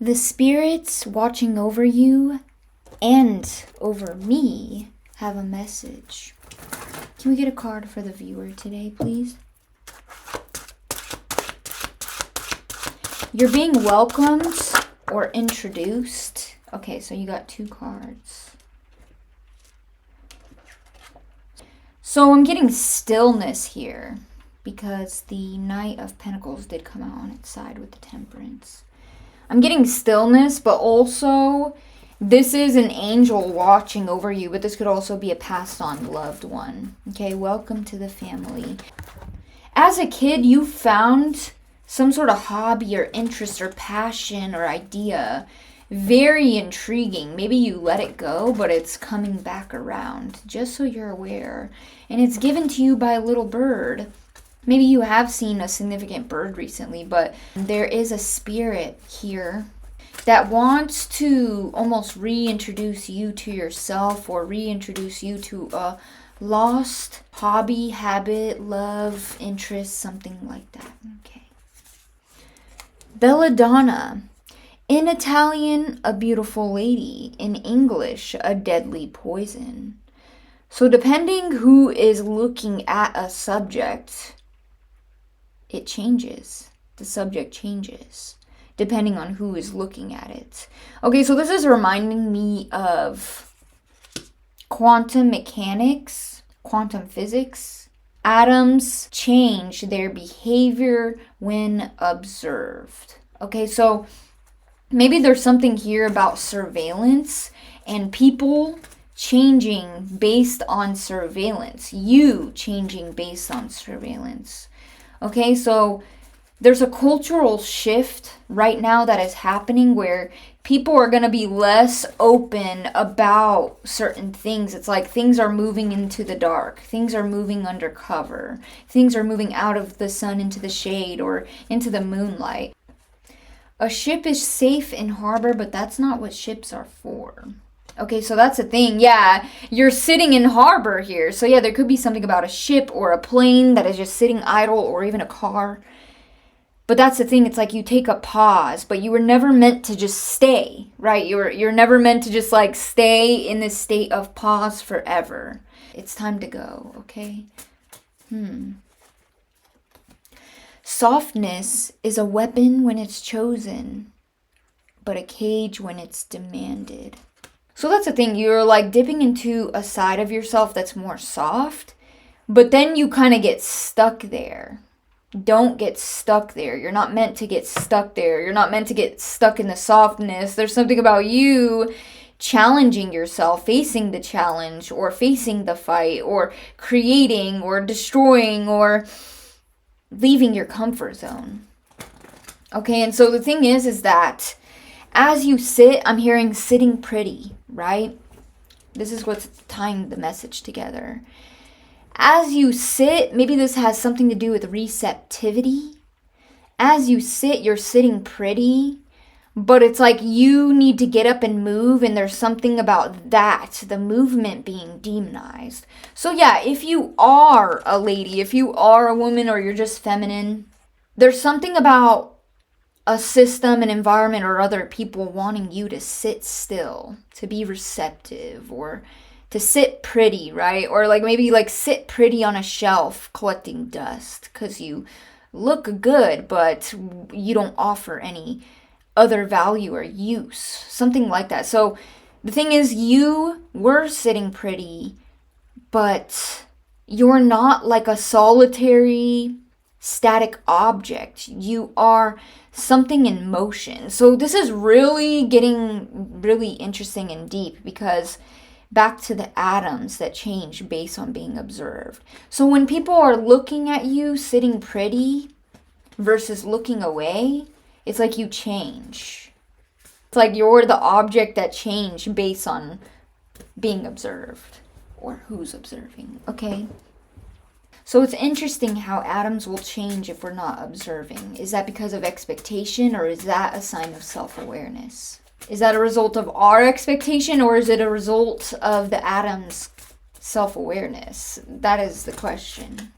The spirits watching over you and over me have a message. Can we get a card for the viewer today, please? You're being welcomed or introduced. Okay, so you got 2 cards. So I'm getting stillness here because the Knight of Pentacles did come out on its side with the Temperance. I'm getting stillness, but also this is an angel watching over you, but this could also be a passed on loved one. Okay, welcome to the family. As a kid, you found some sort of hobby or interest or passion or idea very intriguing. Maybe you let it go, but it's coming back around, just so you're aware. And it's given to you by a little bird. Maybe you have seen a significant bird recently, but there is a spirit here that wants to almost reintroduce you to yourself or reintroduce you to a lost hobby, habit, love, interest, something like that. Okay. Belladonna. In Italian, a beautiful lady. In English, a deadly poison. So depending who is looking at a subject, it changes. The subject changes depending on who is looking at it. Okay, so this is reminding me of quantum mechanics, quantum physics. Atoms change their behavior when observed. Okay, so maybe there's something here about surveillance and people changing based on surveillance. You changing based on surveillance. Okay, so there's a cultural shift right now that is happening where people are going to be less open about certain things. It's like things are moving into the dark. Things are moving undercover. Things are moving out of the sun into the shade or into the moonlight. A ship is safe in harbor, but that's not what ships are for. Okay, so that's the thing. Yeah, you're sitting in harbor here. So yeah, there could be something about a ship or a plane that is just sitting idle, or even a car. But that's the thing. It's like you take a pause, but you were never meant to just stay, right? You're never meant to just like stay in this state of pause forever. It's time to go, okay? Softness is a weapon when it's chosen, but a cage when it's demanded. So that's the thing, you're like dipping into a side of yourself that's more soft, but then you kind of get stuck there. Don't get stuck there. You're not meant to get stuck there. You're not meant to get stuck in the softness. There's something about you challenging yourself, facing the challenge, or facing the fight, or creating, or destroying, or leaving your comfort zone. Okay, and so the thing is that as you sit, I'm hearing sitting pretty, right? This is what's tying the message together. As you sit, maybe this has something to do with receptivity. As you sit, you're sitting pretty, but it's like you need to get up and move, and there's something about that, the movement being demonized. So yeah, if you are a lady, if you are a woman, or you're just feminine, there's something about a system, an environment, or other people wanting you to sit still, to be receptive, or to sit pretty, right? Or like maybe like sit pretty on a shelf collecting dust because you look good, but you don't offer any other value or use, something like that. So the thing is, you were sitting pretty, but you're not like a solitary static object. You are something in motion. So this is really getting really interesting and deep, because back to the atoms that change based on being observed. So when people are looking at you sitting pretty versus looking away, it's like you change. It's like you're the object that changed based on being observed, or who's observing, okay? So it's interesting how atoms will change if we're not observing. Is that because of expectation, or is that a sign of self-awareness? Is that a result of our expectation, or is it a result of the atom's self-awareness? That is the question.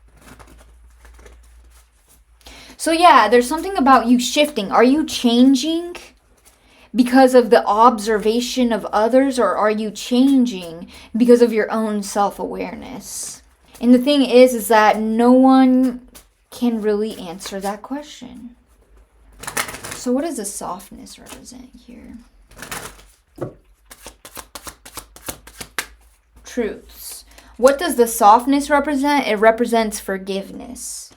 So yeah, there's something about you shifting. Are you changing? because of the observation of others, or are you changing because of your own self-awareness? And the thing is that no one can really answer that question. So what does the softness represent here? Truths. What does the softness represent? It represents forgiveness.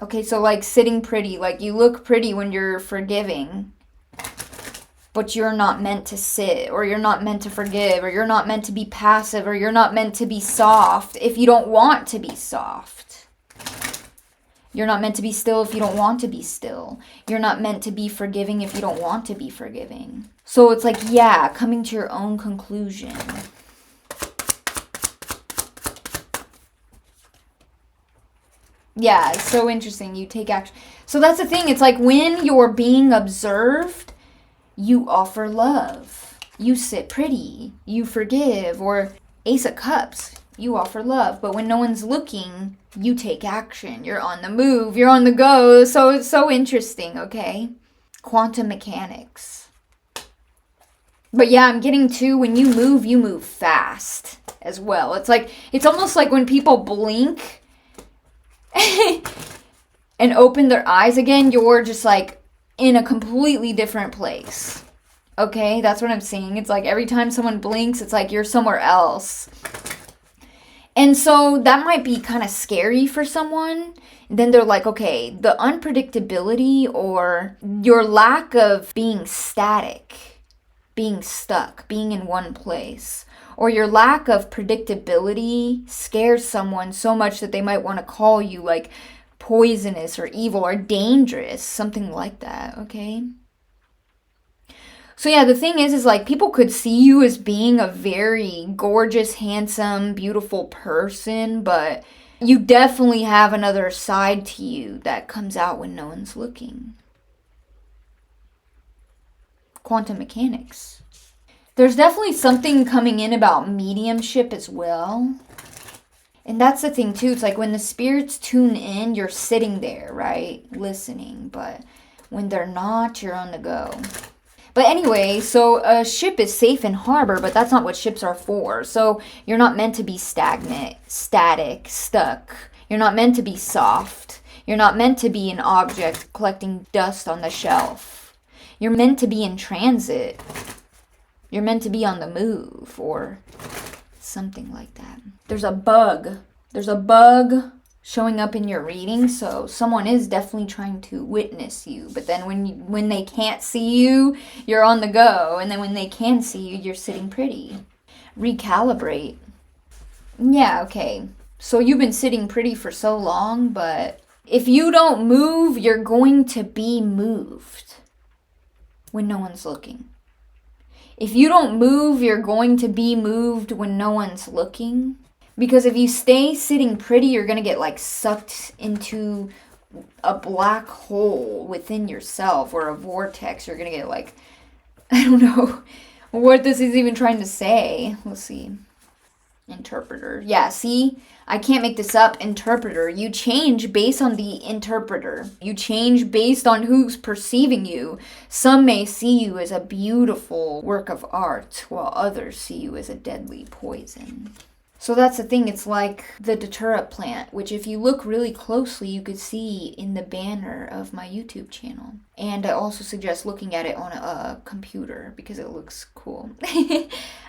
Okay, so like sitting pretty, like you look pretty when you're forgiving, but you're not meant to sit, or you're not meant to forgive, or you're not meant to be passive, or you're not meant to be soft if you don't want to be soft. You're not meant to be still if you don't want to be still. You're not meant to be forgiving if you don't want to be forgiving. So it's like, yeah, coming to your own conclusion. Yeah, it's so interesting. You take action. So that's the thing. It's like when you're being observed, you offer love. You sit pretty. You forgive. Or Ace of Cups, you offer love. But when no one's looking, you take action. You're on the move. You're on the go. So it's so interesting, okay? Quantum mechanics. But yeah, I'm getting to when you move fast as well. It's like, it's almost like when people blink and open their eyes again, you're just like in a completely different place. Okay, that's what I'm saying. It's like every time someone blinks, it's like you're somewhere else. And so that might be kind of scary for someone. And then they're like, okay, the unpredictability or your lack of being static, being stuck, being in one place, or your lack of predictability scares someone so much that they might want to call you like poisonous or evil or dangerous, something like that, okay? So yeah, the thing is like people could see you as being a very gorgeous, handsome, beautiful person, but you definitely have another side to you that comes out when no one's looking. Quantum mechanics. There's definitely something coming in about mediumship as well. And that's the thing too. It's like when the spirits tune in, you're sitting there, right? Listening. But when they're not, you're on the go. But anyway, so a ship is safe in harbor, but that's not what ships are for. So you're not meant to be stagnant, static, stuck. You're not meant to be soft. You're not meant to be an object collecting dust on the shelf. You're meant to be in transit. You're meant to be on the move, or something like that. There's a bug. There's a bug showing up in your reading, so someone is definitely trying to witness you. But then when they can't see you, you're on the go. And then when they can see you, you're sitting pretty. Recalibrate. Yeah, okay. So you've been sitting pretty for so long, but if you don't move, you're going to be moved when no one's looking. If you don't move, you're going to be moved when no one's looking. Because if you stay sitting pretty, you're going to get like sucked into a black hole within yourself, or a vortex. You're going to get like, I don't know what this is even trying to say. Let's see. Interpreter. Yeah, see? I can't make this up. Interpreter. You change based on the interpreter. You change based on who's perceiving you. Some may see you as a beautiful work of art, while others see you as a deadly poison. So that's the thing. It's like the datura plant, which if you look really closely, you could see in the banner of my YouTube channel. And I also suggest looking at it on a computer because it looks cool.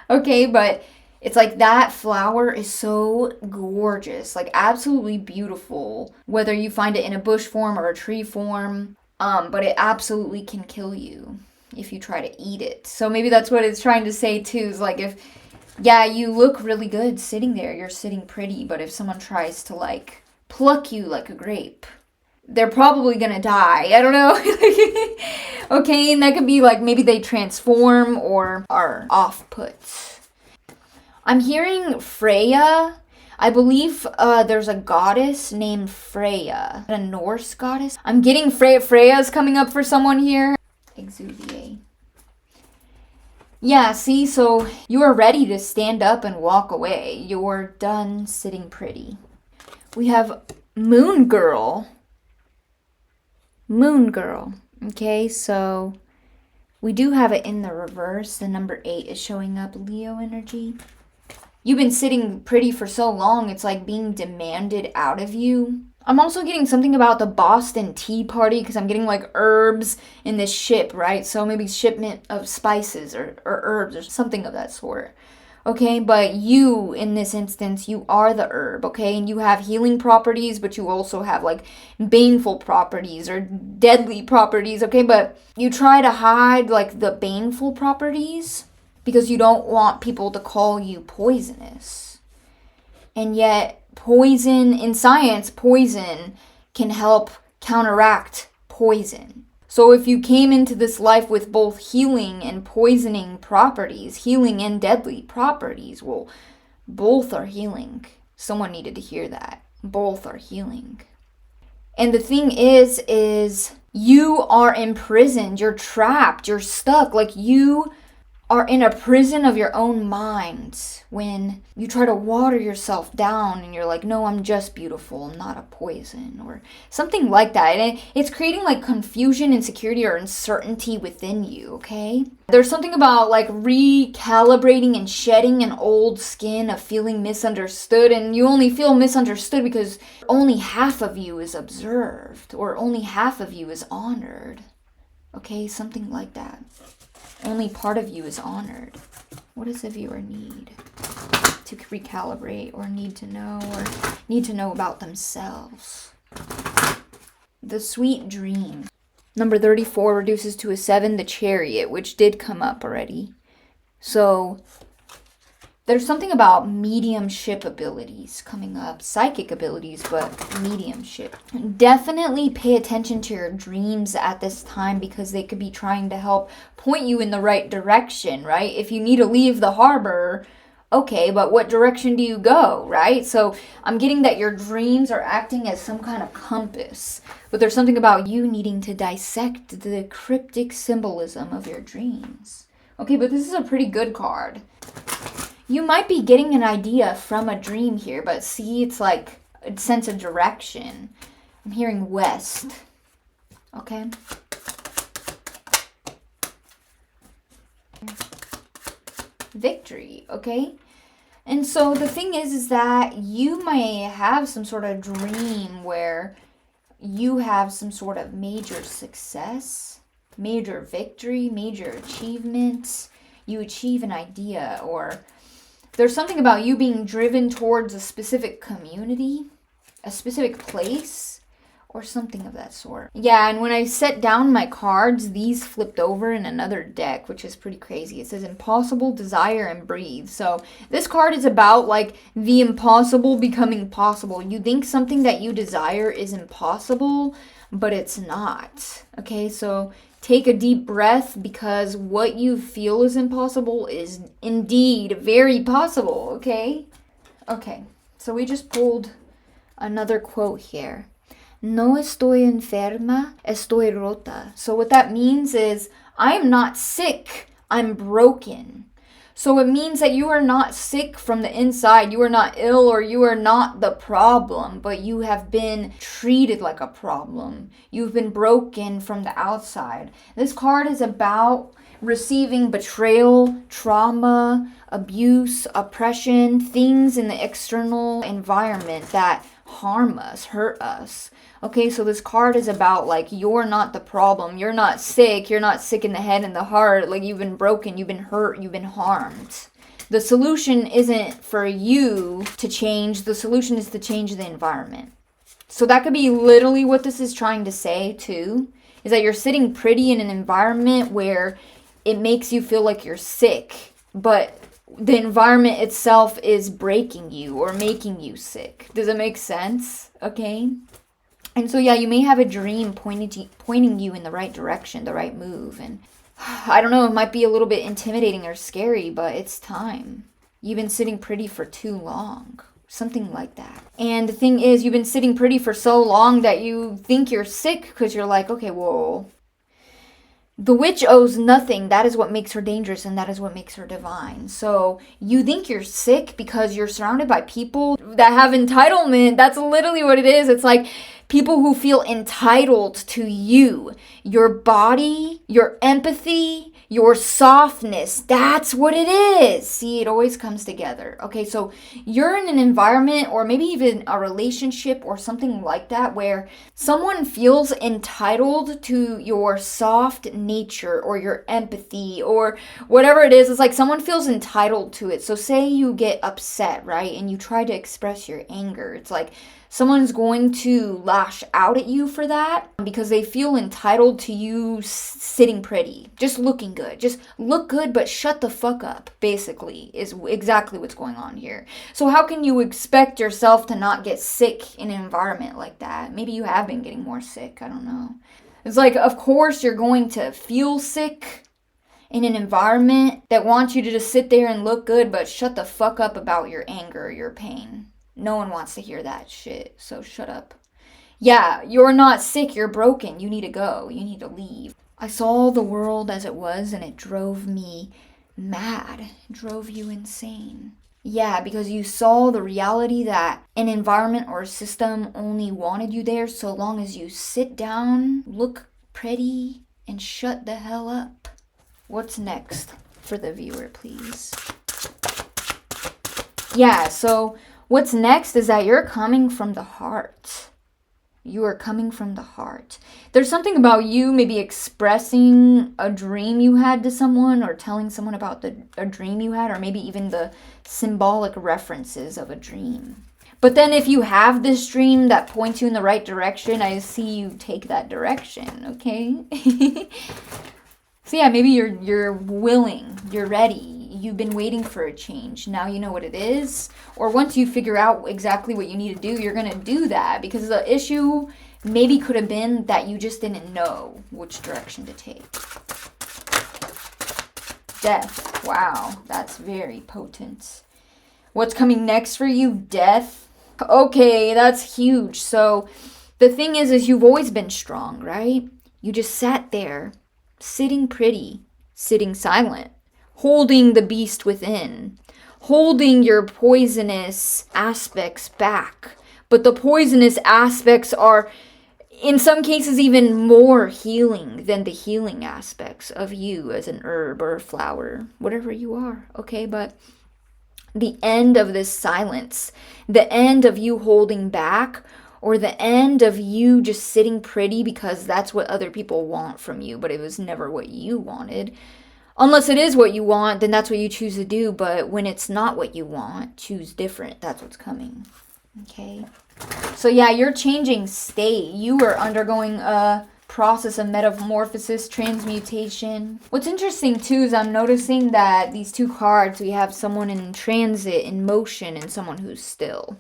Okay, but it's like that flower is so gorgeous, like absolutely beautiful, whether you find it in a bush form or a tree form, but it absolutely can kill you if you try to eat it. So maybe that's what it's trying to say too, is like if, yeah, you look really good sitting there, you're sitting pretty, but if someone tries to like pluck you like a grape, they're probably gonna die. I don't know. Okay, and that could be like maybe they transform or are off-put. I'm hearing Freya. I believe there's a goddess named Freya, a Norse goddess. I'm getting Freya. Freya's coming up for someone here. Exuviate. Yeah, see, so you are ready to stand up and walk away. You're done sitting pretty. We have Moon Girl. Moon Girl. Okay, so We do have it in the reverse. The number 8 is showing up, Leo energy. You've been sitting pretty for so long, it's like being demanded out of you. I'm also getting something about the Boston Tea Party because I'm getting like herbs in this ship, right? So maybe shipment of spices or herbs or something of that sort. Okay, but you, in this instance, you are the herb, okay? And you have healing properties, but you also have like baneful properties or deadly properties, okay? But you try to hide like the baneful properties because you don't want people to call you poisonous. And yet, poison, in science, poison can help counteract poison. So if you came into this life with both healing and poisoning properties, healing and deadly properties, well, both are healing. Someone needed to hear that. Both are healing. And the thing is you are imprisoned, you're trapped, you're stuck. Like you are in a prison of your own mind when you try to water yourself down and you're like, no, I'm just beautiful, I'm not a poison, or something like that. And it's creating like confusion, insecurity, or uncertainty within you, okay? There's something about like recalibrating and shedding an old skin of feeling misunderstood, and you only feel misunderstood because only half of you is observed, or only half of you is honored, okay? Something like that. Only part of you is honored. What does the viewer need to recalibrate or need to know about themselves? The sweet dream. Number 34 reduces to a 7, the Chariot, which did come up already. So there's something about mediumship abilities coming up, psychic abilities, but mediumship. Definitely pay attention to your dreams at this time because they could be trying to help point you in the right direction, right? If you need to leave the harbor, okay, but what direction do you go, right? So I'm getting that your dreams are acting as some kind of compass, but there's something about you needing to dissect the cryptic symbolism of your dreams. Okay, but this is a pretty good card. You might be getting an idea from a dream here, but see, it's like a sense of direction. I'm hearing west. Okay. Victory, okay? And so the thing is that you may have some sort of dream where you have some sort of major success, major victory, major achievements. You achieve an idea, or there's something about you being driven towards a specific community, a specific place, or something of that sort. Yeah, and when I set down my cards, these flipped over in another deck, which is pretty crazy. It says impossible, desire, and breathe. So this card is about like the impossible becoming possible. You think something that you desire is impossible, but it's not. Okay, so take a deep breath because what you feel is impossible is indeed very possible, okay? Okay, so we just pulled another quote here. No estoy enferma, estoy rota. So what that means is, I am not sick, I'm broken. So it means that you are not sick from the inside, you are not ill, or you are not the problem, but you have been treated like a problem. You've been broken from the outside. This card is about receiving betrayal, trauma, abuse, oppression, things in the external environment that harm us, hurt us. Okay, so this card is about like you're not the problem. You're not sick. You're not sick in the head and the heart. Like you've been broken, you've been hurt, you've been harmed. The solution isn't for you to change. The solution is to change the environment. So that could be literally what this is trying to say too, is that you're sitting pretty in an environment where it makes you feel like you're sick, but the environment itself is breaking you or making you sick. Does it make sense? Okay. And so, yeah, you may have a dream pointing you in the right direction, the right move. And I don't know, it might be a little bit intimidating or scary, but it's time. You've been sitting pretty for too long. Something like that. And the thing is, you've been sitting pretty for so long that you think you're sick because you're like, okay, well, the witch owes nothing. That is what makes her dangerous, and that is what makes her divine. So you think you're sick because you're surrounded by people that have entitlement. That's literally what it is. It's like people who feel entitled to you, your body, your empathy, your softness. That's what it is. See, it always comes together. Okay, so you're in an environment or maybe even a relationship or something like that where someone feels entitled to your soft nature or your empathy or whatever it is. It's like someone feels entitled to it. So say you get upset, right? And you try to express your anger. It's like someone's going to lash out at you for that because they feel entitled to you sitting pretty, just looking good. Just look good, but shut the fuck up, basically, is exactly what's going on here. So how can you expect yourself to not get sick in an environment like that? Maybe you have been getting more sick. I don't know. It's like, of course, you're going to feel sick in an environment that wants you to just sit there and look good, but shut the fuck up about your anger or your pain. No one wants to hear that shit, so shut up. Yeah, you're not sick, you're broken. You need to go. You need to leave. I saw the world as it was and it drove me mad. It drove you insane. Yeah, because you saw the reality that an environment or a system only wanted you there so long as you sit down, look pretty, and shut the hell up. What's next for the viewer, please? Yeah, so what's next is that you're coming from the heart. You are coming from the heart. There's something about you maybe expressing a dream you had to someone or telling someone about a dream you had or maybe even the symbolic references of a dream. But then if you have this dream that points you in the right direction, I see you take that direction, okay? So yeah, maybe you're willing, you're ready. You've been waiting for a change. Now you know what it is. Or once you figure out exactly what you need to do, you're going to do that. Because the issue maybe could have been that you just didn't know which direction to take. Death. Wow, that's very potent. What's coming next for you? Death. Okay, that's huge. So the thing is you've always been strong, right? You just sat there, sitting pretty, sitting silent, holding the beast within, holding your poisonous aspects back. But the poisonous aspects are, in some cases, even more healing than the healing aspects of you as an herb or a flower, whatever you are, okay? But the end of this silence, the end of you holding back, or the end of you just sitting pretty because that's what other people want from you, but it was never what you wanted. Unless it is what you want, then that's what you choose to do. But when it's not what you want, choose different. That's what's coming. Okay? So yeah, you're changing state. You are undergoing a process of metamorphosis, transmutation. What's interesting too is I'm noticing that these two cards, we have someone in transit, in motion, and someone who's still.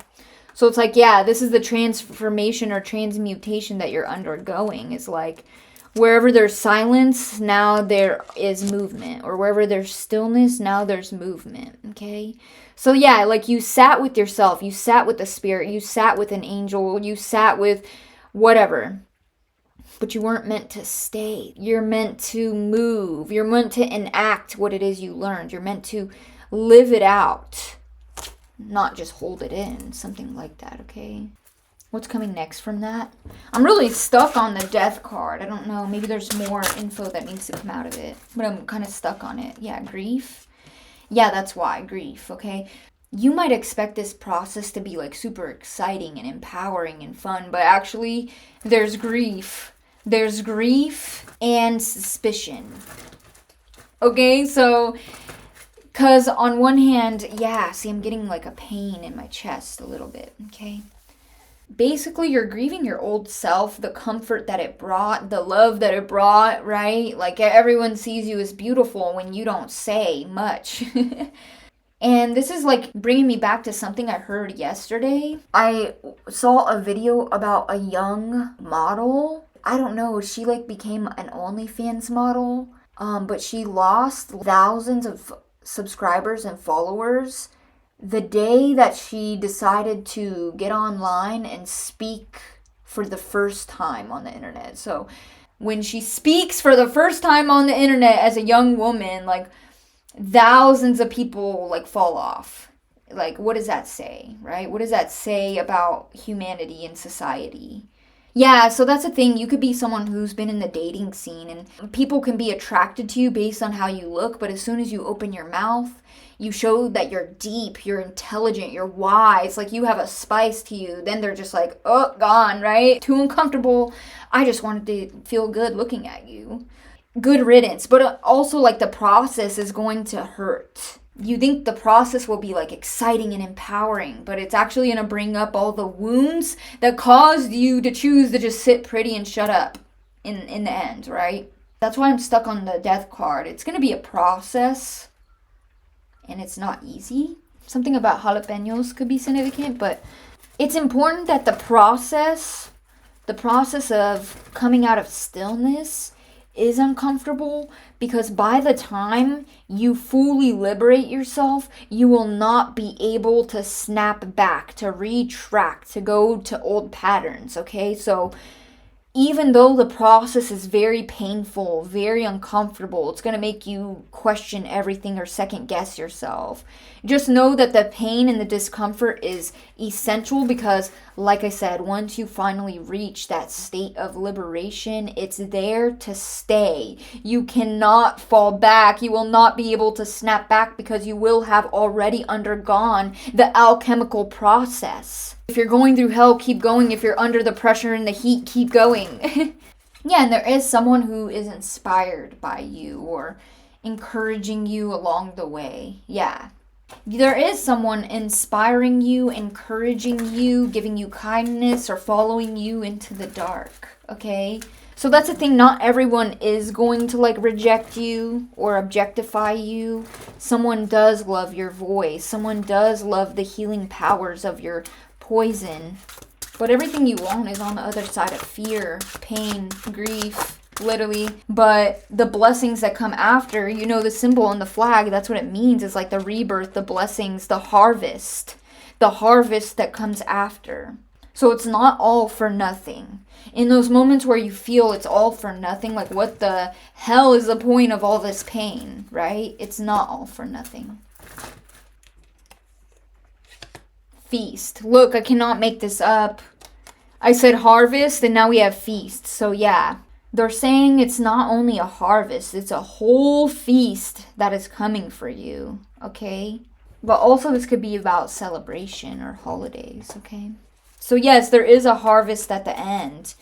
So it's like, yeah, this is the transformation or transmutation that you're undergoing. It's like, wherever there's silence, now there is movement. Or wherever there's stillness, now there's movement. Okay? So yeah, like you sat with yourself. You sat with the spirit. You sat with an angel. You sat with whatever. But you weren't meant to stay. You're meant to move. You're meant to enact what it is you learned. You're meant to live it out. Not just hold it in. Something like that, okay? What's coming next from that? I'm really stuck on the death card. I don't know. Maybe there's more info that needs to come out of it. But I'm kind of stuck on it. Yeah, grief. Yeah, that's why. Grief, okay? You might expect this process to be like super exciting and empowering and fun. But actually, there's grief. There's grief and suspicion. Okay, so... Because on one hand, yeah, see, I'm getting like a pain in my chest a little bit, okay? Basically, you're grieving your old self, the comfort that it brought, the love that it brought, right? Like, everyone sees you as beautiful when you don't say much. And this is like bringing me back to something I heard yesterday. I saw a video about a young model. I don't know, she like became an OnlyFans model, but she lost thousands of subscribers and followers the day that she decided to get online and speak for the first time on the internet. So when she speaks for the first time on the internet as a young woman, like thousands of people like fall off. Like, what does that say, right? What does that say about humanity and society? Yeah, so that's the thing. You could be someone who's been in the dating scene, and people can be attracted to you based on how you look, but as soon as you open your mouth, you show that you're deep, you're intelligent, you're wise, like you have a spice to you, then they're just like, oh, gone, right? Too uncomfortable. I just wanted to feel good looking at you. Good riddance, but also like the process is going to hurt. You think the process will be like exciting and empowering, but it's actually going to bring up all the wounds that caused you to choose to just sit pretty and shut up in the end, right? That's why I'm stuck on the death card. It's going to be a process, and it's not easy. Something about jalapenos could be significant, but it's important that the process of coming out of stillness is uncomfortable, because by the time you fully liberate yourself, you will not be able to snap back, to retract, to go to old patterns, okay? So even though the process is very painful, very uncomfortable, it's going to make you question everything or second guess yourself. Just know that the pain and the discomfort is essential, because, like I said, once you finally reach that state of liberation, it's there to stay. You cannot fall back. You will not be able to snap back, because you will have already undergone the alchemical process. If you're going through hell, keep going. If you're under the pressure and the heat, keep going. Yeah, and there is someone who is inspired by you or encouraging you along the way. Yeah. There is someone inspiring you, encouraging you, giving you kindness, or following you into the dark, okay? So that's the thing, not everyone is going to like reject you or objectify you. Someone does love your voice. Someone does love the healing powers of your poison. But everything you want is on the other side of fear, pain, grief, literally. But the blessings that come after, you know, the symbol on the flag, that's what it means. It's like the rebirth, the blessings, the harvest that comes after. So it's not all for nothing. In those moments where you feel it's all for nothing, like what the hell is the point of all this pain, right? It's not all for nothing. Feast. Look, I cannot make this up. I said harvest, and now we have feast. So yeah, they're saying it's not only a harvest, it's a whole feast that is coming for you, okay? But also this could be about celebration or holidays, okay? So yes, there is a harvest at the end.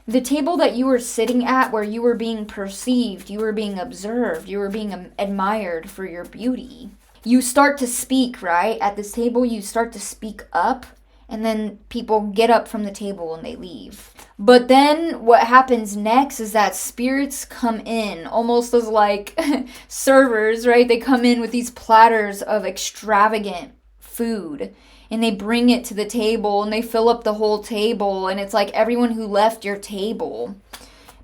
The table that you were sitting at, where you were being perceived, you were being observed, you were being admired for your beauty. You start to speak, right? At this table, you start to speak up, and then people get up from the table and they leave. But then what happens next is that spirits come in, almost as like servers, right? They come in with these platters of extravagant food, and they bring it to the table, and they fill up the whole table, and it's like everyone who left your table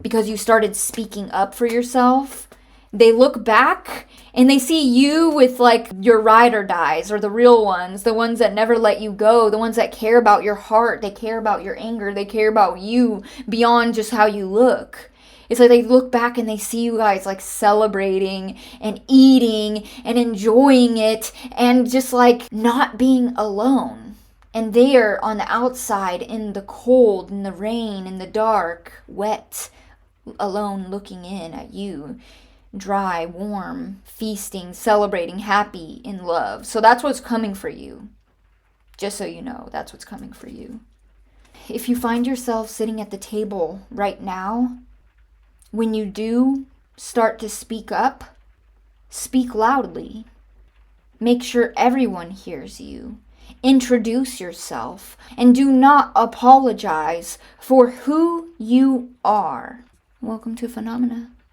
because you started speaking up for yourself, they look back and they see you with like your ride or dies, or the real ones, the ones that never let you go, the ones that care about your heart, they care about your anger, they care about you beyond just how you look. It's like they look back and they see you guys like celebrating and eating and enjoying it and just like not being alone. And there on the outside, in the cold, in the rain, in the dark, wet, alone, looking in at you. Dry, warm, feasting, celebrating, happy, in love. So that's what's coming for you. Just so you know, that's what's coming for you. If you find yourself sitting at the table right now, when you do start to speak up, speak loudly. Make sure everyone hears you. Introduce yourself, and do not apologize for who you are. Welcome to Phenomena.